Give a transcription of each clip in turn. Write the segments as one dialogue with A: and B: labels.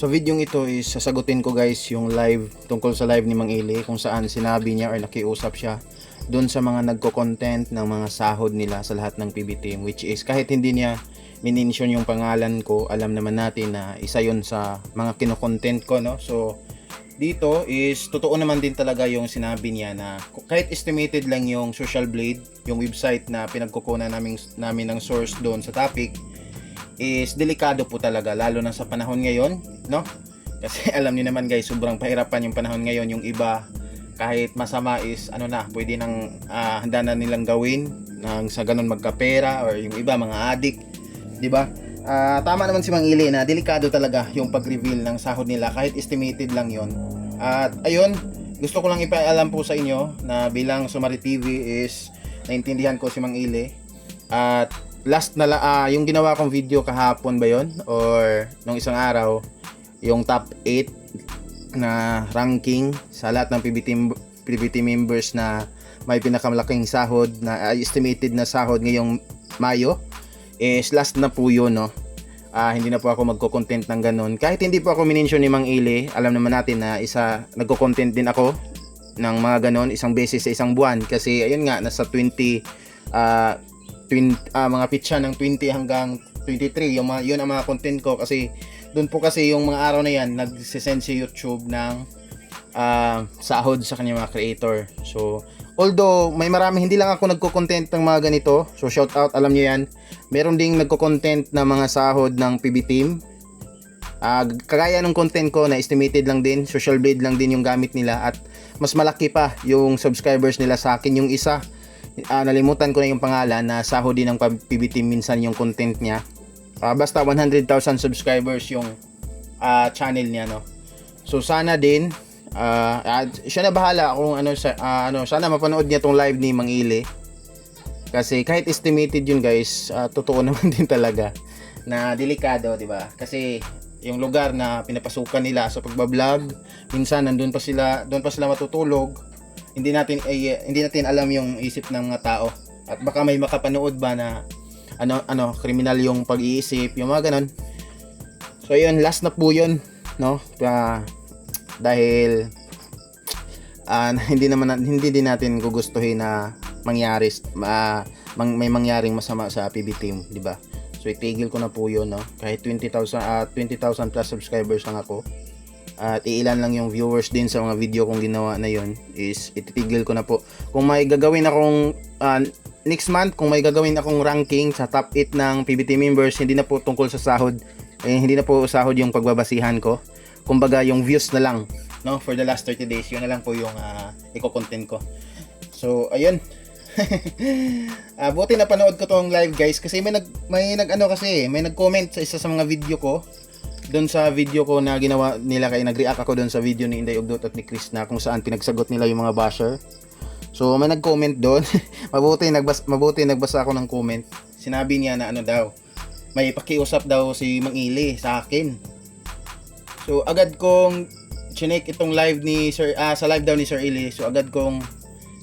A: Sa video ito is sasagutin ko guys yung live tungkol sa live ni Mang Ili, kung saan sinabi niya or nakiusap siya doon sa mga nagko-content ng mga sahod nila sa lahat ng PB team, which is kahit hindi niya minention yung pangalan ko, alam naman natin na isa yun sa mga kino-content ko, no? So dito is totoo naman din talaga yung sinabi niya na kahit estimated lang yung Social Blade, yung website na pinagkukunan namin ng source doon sa topic, is delikado po talaga, lalo na sa panahon ngayon, no? Kasi alam niyo naman guys, sobrang pahirapan yung panahon ngayon. Yung iba kahit masama is ano na, pwede nang handa na nilang gawin nang sa ganun magkapera, or yung iba mga addict, di ba? Tama naman si Mang Ili na delikado talaga yung pag-reveal ng sahod nila kahit estimated lang yon. At ayun, gusto ko lang ipaalam po sa inyo na bilang Sumari TV is naintindihan ko si Mang Ili. At last na yung ginawa kong video kahapon ba yon or nung isang araw, yung top 8 na ranking sa lahat ng PBT members na may pinakamalaking sahod na estimated na sahod ngayong Mayo is last na po yun, no? Hindi na po ako magko-content ng ganun. Kahit hindi po ako minention ni Mang Ili, alam naman natin na nagko-content din ako ng mga ganun isang beses sa isang buwan, kasi ayun nga, nasa 20 mga pitsa ng 20 hanggang 23 yun ang mga content ko, kasi doon po kasi yung mga araw na yan nagsisend si YouTube ng sahod sa kanyang mga creator. So although may marami, hindi lang ako nagko-content ng mga ganito, so shout out, alam niyo yan, meron ding nagko-content na mga sahod ng PB team. Kagaya ng content ko na estimated lang din, Social Blade lang din yung gamit nila, at mas malaki pa yung subscribers nila sa akin. Yung isa, nalimutan ko na yung pangalan, na sahod din ng PB team minsan yung content niya. Basta 100,000 subscribers yung channel niya, no? So sana din siya na bahala kung sana mapanood niya tong live ni Mang Ili, kasi kahit estimated yun guys, totoo naman din talaga na delikado, di ba? Kasi yung lugar na pinapasukan nila sa pagbablog, minsan doon pa sila matutulog. Hindi natin alam yung isip ng mga tao, at baka may makapanood ba na kriminal yung pag-iisip, yung mga ganun. So yun, last na po yun, no? Dahil hindi din natin gugustuhin na may mangyaring masama sa PB team, di ba? So itigil ko na po yun, no? Kahit 20,000 plus subscribers lang ako, at iilan lang yung viewers din sa mga video kong ginawa na yun, is ititigil ko na po. Kung may gagawin akong next month, kung may gagawin akong ranking sa top 8 ng PBT members, hindi na po tungkol sa sahod, hindi na po sahod yung pagbabasihan ko, kumbaga yung views na lang, no, for the last 30 days, yun na lang po yung i-content ko. So ayun. Buti na panood ko tong live guys, kasi may nag-comment sa isa sa mga video ko, doon sa video ko na ginawa nila, kaya nag-react ako doon sa video ni Inday Ugdot at ni Chris, na kung saan pinagsagot nila yung mga basher. So may nag-comment doon. mabuti nagbasa ako ng comment. Sinabi niya na may pakiusap daw si Mang Ili sa akin. So agad kong chinek itong live ni Sir sa live daw ni Sir Ili. So agad kong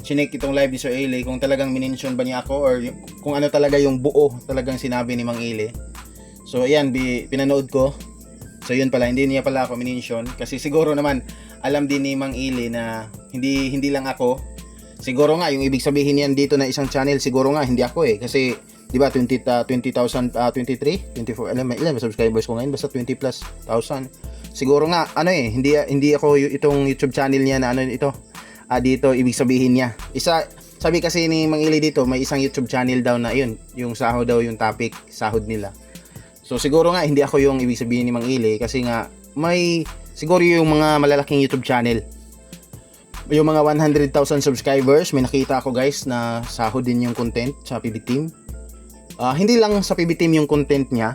A: chinek itong live ni Sir Ili kung talagang minention ba niya ako, or kung ano talaga yung buo talagang sinabi ni Mang Ili. So ayan, pinanood ko. So yun pala, hindi niya pala ako minention, kasi siguro naman alam din ni Mang Ili na hindi lang ako. Siguro nga yung ibig sabihin niyan dito na isang channel, siguro nga hindi ako kasi di ba 20,000 23 24 ilan subscribers ko ngayon, basta 20 plus thousand. Siguro nga hindi ako itong YouTube channel niya na dito ibig sabihin niya. Sabi kasi ni Mang Ili dito, may isang YouTube channel daw na yun, yung sahod daw yung topic, sahod nila. So siguro nga hindi ako yung ibig sabihin ni Mang Ili, kasi nga may siguro yung mga malalaking YouTube channel, yung mga 100,000 subscribers, may nakita ako guys na sahod din yung content sa PB team. Hindi lang sa PB team yung content niya,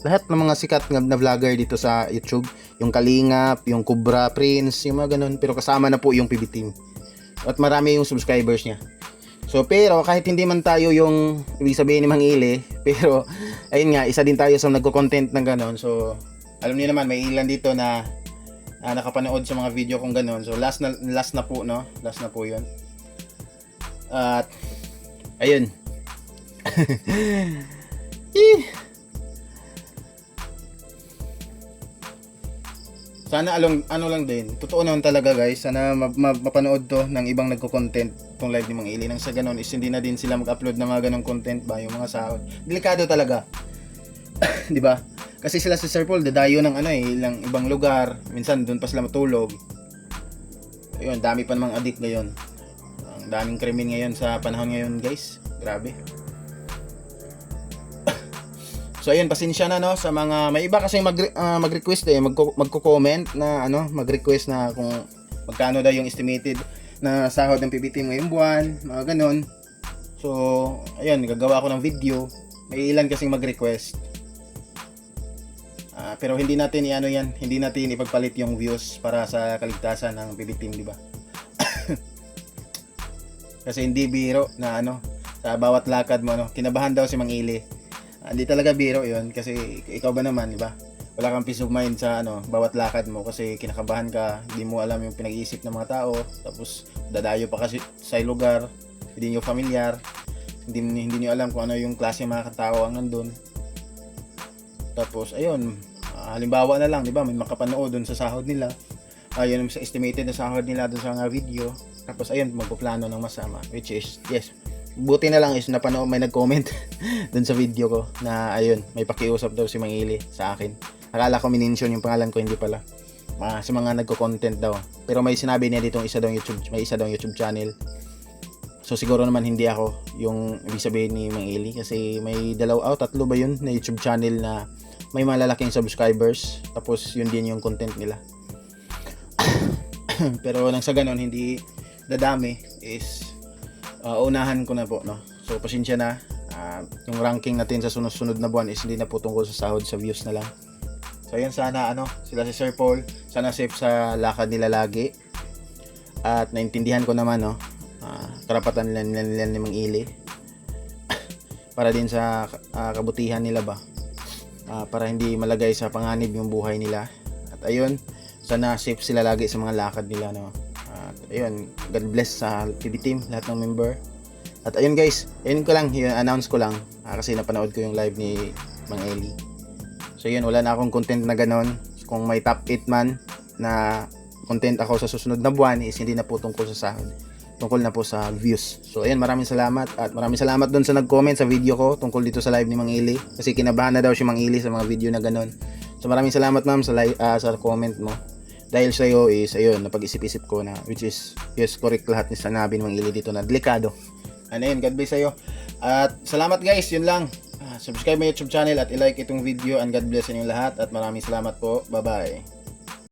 A: lahat ng mga sikat na vlogger dito sa YouTube, yung Kalingap, yung Cobra Prince, yung mga ganun, pero kasama na po yung PB team, at marami yung subscribers niya. So pero kahit hindi man tayo yung ibig sabihin ni Mang Ili, pero ayun nga, isa din tayo sa nagko-content ng ganun. So alam niyo naman, may ilan dito na nakapanood sa mga video kong ganun. So last na po, no? Last na po 'yun. At ayun. Sana ano lang din, totoo naman talaga guys, sana mapanood to ng ibang nagko-content tong live ni Mang Eli. Nang sa ganun is hindi na din sila mag-upload ng mga ganong content ba, yung mga sahod. Delikado talaga. 'Di ba? Kasi sila si Sir Paul dadayo ng ilang ibang lugar, minsan doon pa sila matulog. Ayun, dami pa namang addict ngayon. Ang daming krimen ngayon sa panahon ngayon, guys. Grabe. So ayun, pasensya na no sa mga may iba kasi mag-request magko-comment na mag-request na kung magkano daw yung estimated na sahod ng PBT ngayong buwan, mga ganun. So ayun, gagawa ako ng video. May ilan kasing mag-request. Pero hindi natin hindi natin ipagpalit yung views para sa kaligtasan ng PBT, di ba? Kasi hindi biro na sa bawat lakad mo kinabahan daw si Mang Eli. Hindi talaga biro 'yon kasi ikaw ba naman, di ba? Wala kang peace of mind sa bawat lakad mo kasi kinakabahan ka, hindi mo alam yung pinag-iisip ng mga tao, tapos dadayo pa kasi sa lugar, hindi niyo familiar, hindi niyo alam kung ano yung klase ng mga tao ang nandun. Tapos ayun, halimbawa na lang, di ba, may makapanood dun sa sahod nila, ayun sa estimated na sahod nila dun sa mga video, tapos ayun magpoplano ng masama, which is yes, buti na lang is napanood, may nag-comment dun sa video ko na ayun, may pakiusap daw si Mang Eli sa akin. Akala ko minention yung pangalan ko, hindi pala. Sa mga nagko-content daw. Pero may sinabi niya dito may isa daw YouTube channel. So siguro naman hindi ako yung ibig sabihin ni Mang Eli kasi may tatlo ba yun na YouTube channel na may malalaking subscribers, tapos yun din yung content nila. Pero nang sa ganon hindi dadami is unahan ko na po, no? So pasensya na, yung ranking natin sa sunod-sunod na buwan is hindi na po tungkol sa sahod, sa views na lang. So yun, sana sila si Sir Paul, sana safe sa lakad nila lagi, at naintindihan ko naman karapatan nila ni Mang Eli para din sa kabutihan nila ba, para hindi malagay sa panganib yung buhay nila. At ayun, sana safe sila lagi sa mga lakad nila, no? Ayun, God bless sa PB team, lahat ng member. At ayun guys, ayun ko lang, announce ko lang kasi napanood ko yung live ni Mang Eli. So yun, wala na akong content na ganon. Kung may top 8 man na content ako sa susunod na buwan is hindi na po tungkol sa sahod, tungkol na po sa views. So ayun, maraming salamat, at maraming salamat doon sa nag-comment sa video ko tungkol dito sa live ni Mang Eli, kasi kinabahan na daw si Mang Eli sa mga video na ganon. So maraming salamat ma'am sa comment mo. Dahil sa iyo is ayun, napag-isip-isip ko na, which is yes, correct lahat ni sinabi ng Mang Eli dito na delikado. And ayun, God bless sa iyo. At salamat guys, yun lang. Subscribe my YouTube channel at i-like itong video, and God bless sa inyo lahat, at maraming salamat po. Bye-bye.